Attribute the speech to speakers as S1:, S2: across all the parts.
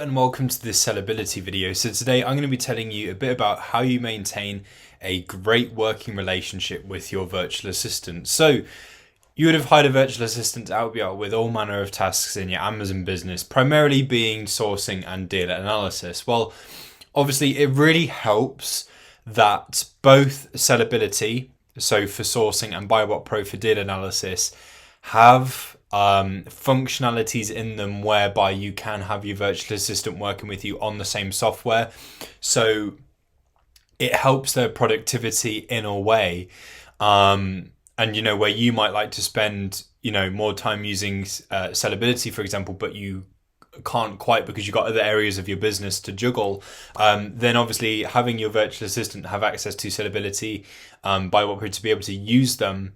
S1: and welcome to this sellability video. So today I'm going to be telling you a bit about how you maintain a great working relationship with your virtual assistant. So you would have hired a virtual assistant to help you out with all manner of tasks in your Amazon business, primarily being sourcing and data analysis. Well, obviously it really helps that both sellability, so for sourcing, and BuyBot Pro for data analysis have functionalities in them whereby you can have your virtual assistant working with you on the same software. So it helps their productivity in a way. And, where you might like to spend, more time using sellability, for example, but you can't quite because you've got other areas of your business to juggle, then obviously having your virtual assistant have access to sellability, BuyBot Pro to be able to use them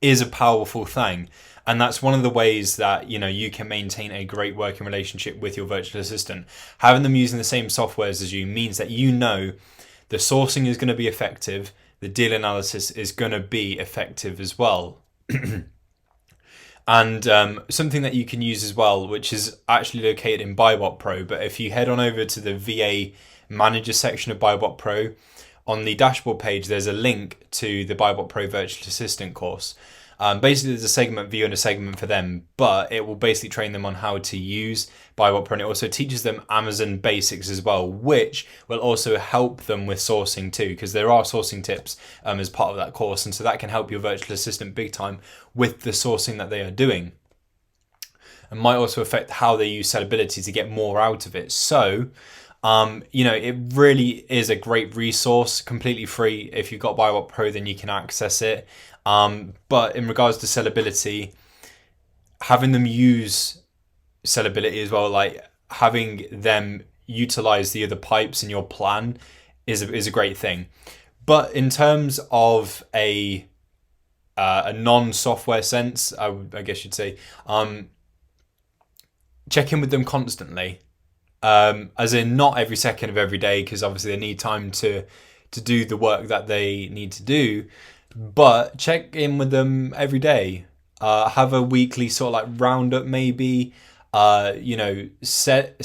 S1: is a powerful thing. And that's one of the ways that, you can maintain a great working relationship with your virtual assistant. Having them using the same softwares as you means that the sourcing is going to be effective, the deal analysis is going to be effective as well. And something that you can use as well, which is actually located in BuyBot Pro, but if you head on over to the VA Manager section of BuyBot Pro, on the dashboard page, there's a link to the BuyBot Pro Virtual Assistant course. Basically, there's a segment view and a segment for them, but it will basically train them on how to use BuyBot Pro, and it also teaches them Amazon basics as well, which will also help them with sourcing too, because there are sourcing tips as part of that course, and so that can help your virtual assistant big time with the sourcing that they are doing. And might also affect how they use sellability to get more out of it. So it really is a great resource, completely free. If you've got BuyBot Pro, then you can access it. But in regards to sellability, having them use sellability as well, like having them utilize the other pipes in your plan is a great thing. But in terms of a non-software sense, I guess you'd say, check in with them constantly. As in not every second of every day, because obviously they need time to do the work that they need to do, but check in with them every day. Have a weekly sort of like roundup maybe. Set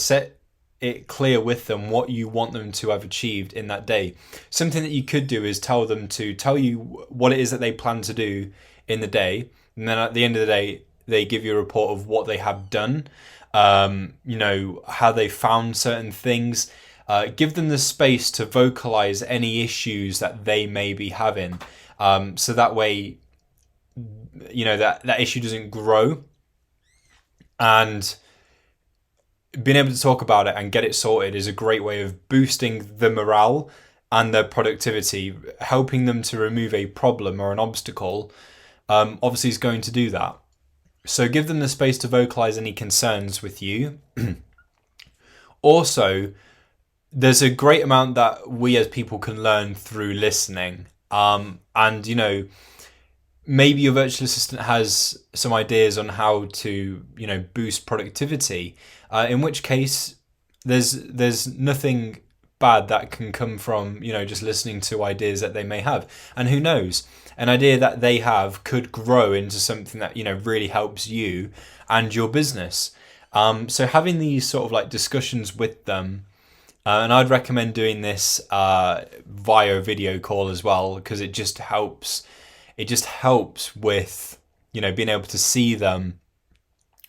S1: it clear with them what you want them to have achieved in that day. Something that you could do is tell them to tell you what it is that they plan to do in the day, and then at the end of the day they give you a report of what they have done. How they found certain things. Give them the space to vocalize any issues that they may be having. So that way, that issue doesn't grow. And being able to talk about it and get it sorted is a great way of boosting the morale and their productivity. Helping them to remove a problem or an obstacle, obviously is going to do that. So give them the space to vocalize any concerns with you. Also, there's a great amount that we as people can learn through listening. Maybe your virtual assistant has some ideas on how to, boost productivity. In which case, there's nothing bad that can come from, just listening to ideas that they may have. And who knows? An idea that they have could grow into something that, really helps you and your business. So having these sort of like discussions with them, and I'd recommend doing this via video call as well, because it just helps. It just helps with, being able to see them,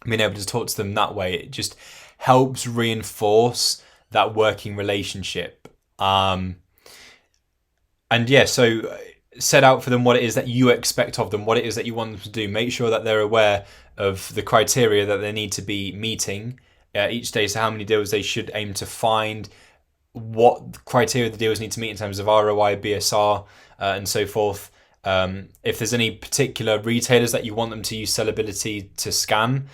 S1: being able to talk to them that way. It just helps reinforce that working relationship. So set out for them what it is that you expect of them, what it is that you want them to do. Make sure that they're aware of the criteria that they need to be meeting each day. So how many deals they should aim to find, what criteria the deals need to meet in terms of ROI, BSR, and so forth. If there's any particular retailers that you want them to use sellability to scan,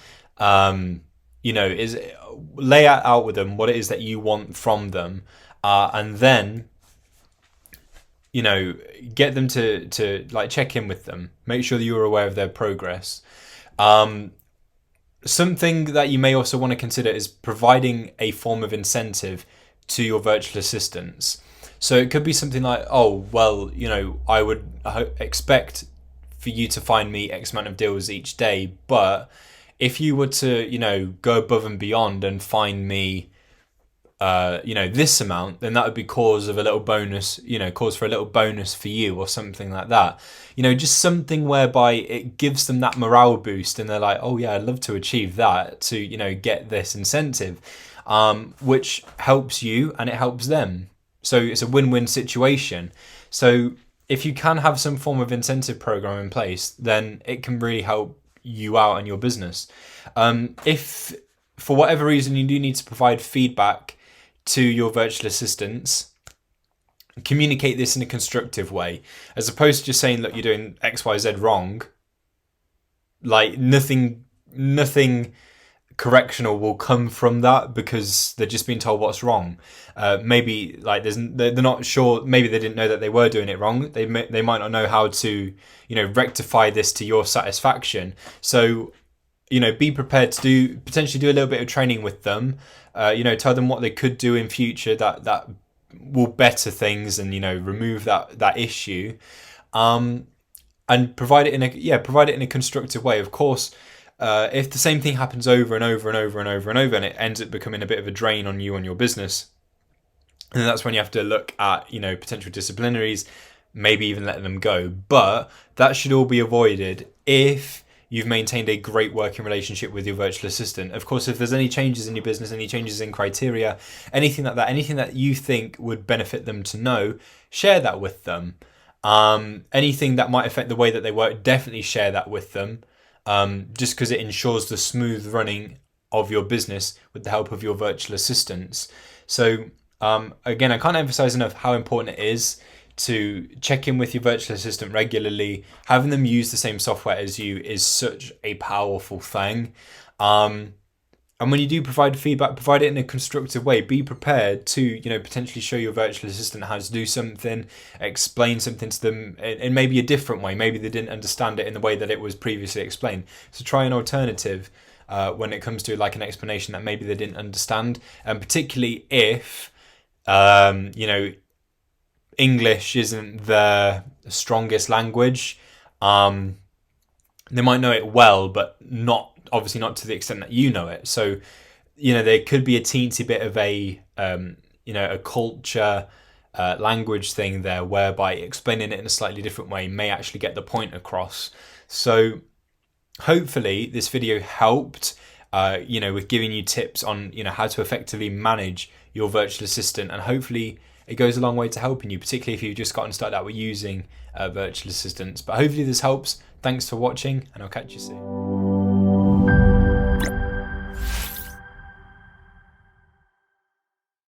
S1: lay out with them what it is that you want from them, and then get them to like check in with them, make sure that you're aware of their progress. Something that you may also want to consider is providing a form of incentive to your virtual assistants. So it could be something like, I would expect for you to find me X amount of deals each day, but if you were to, go above and beyond and find me this amount, then that would be cause of a little bonus, cause for a little bonus for you or something like that. Just something whereby it gives them that morale boost and they're like, oh yeah, I'd love to achieve that to, get this incentive, which helps you and it helps them. So it's a win-win situation. So if you can have some form of incentive program in place, then it can really help you out and your business. If for whatever reason you do need to provide feedback to your virtual assistants, communicate this in a constructive way, as opposed to just saying, look, you're doing XYZ wrong. Like nothing correctional will come from that because they're just being told what's wrong. Maybe like they're not sure. Maybe they didn't know that they were doing it wrong. They might not know how to rectify this to your satisfaction. So be prepared to potentially do a little bit of training with them. Tell them what they could do in future that will better things and remove that issue, and provide it in a constructive way. Of course, if the same thing happens over and over and over and over and over, and it ends up becoming a bit of a drain on you and your business, and that's when you have to look at potential disciplinaries, maybe even letting them go. But that should all be avoided if you've maintained a great working relationship with your virtual assistant. Of course, if there's any changes in your business, any changes in criteria, anything like that, anything that you think would benefit them to know, share that with them. Anything that might affect the way that they work, definitely share that with them, just because it ensures the smooth running of your business with the help of your virtual assistants. So again, I can't emphasize enough how important it is to check in with your virtual assistant regularly. Having them use the same software as you is such a powerful thing. And when you do provide feedback, provide it in a constructive way. Be prepared to, potentially show your virtual assistant how to do something, explain something to them in maybe a different way. Maybe they didn't understand it in the way that it was previously explained. So try an alternative when it comes to like an explanation that maybe they didn't understand. And particularly if, English isn't the strongest language. They might know it well, but obviously not to the extent that you know it. So, there could be a teensy bit of a culture, language thing there, whereby explaining it in a slightly different way may actually get the point across. So hopefully this video helped, with giving you tips on, how to effectively manage your virtual assistant, and hopefully it goes a long way to helping you, particularly if you've just gotten started out with using virtual assistants. But hopefully this helps. Thanks for watching, and I'll catch you soon.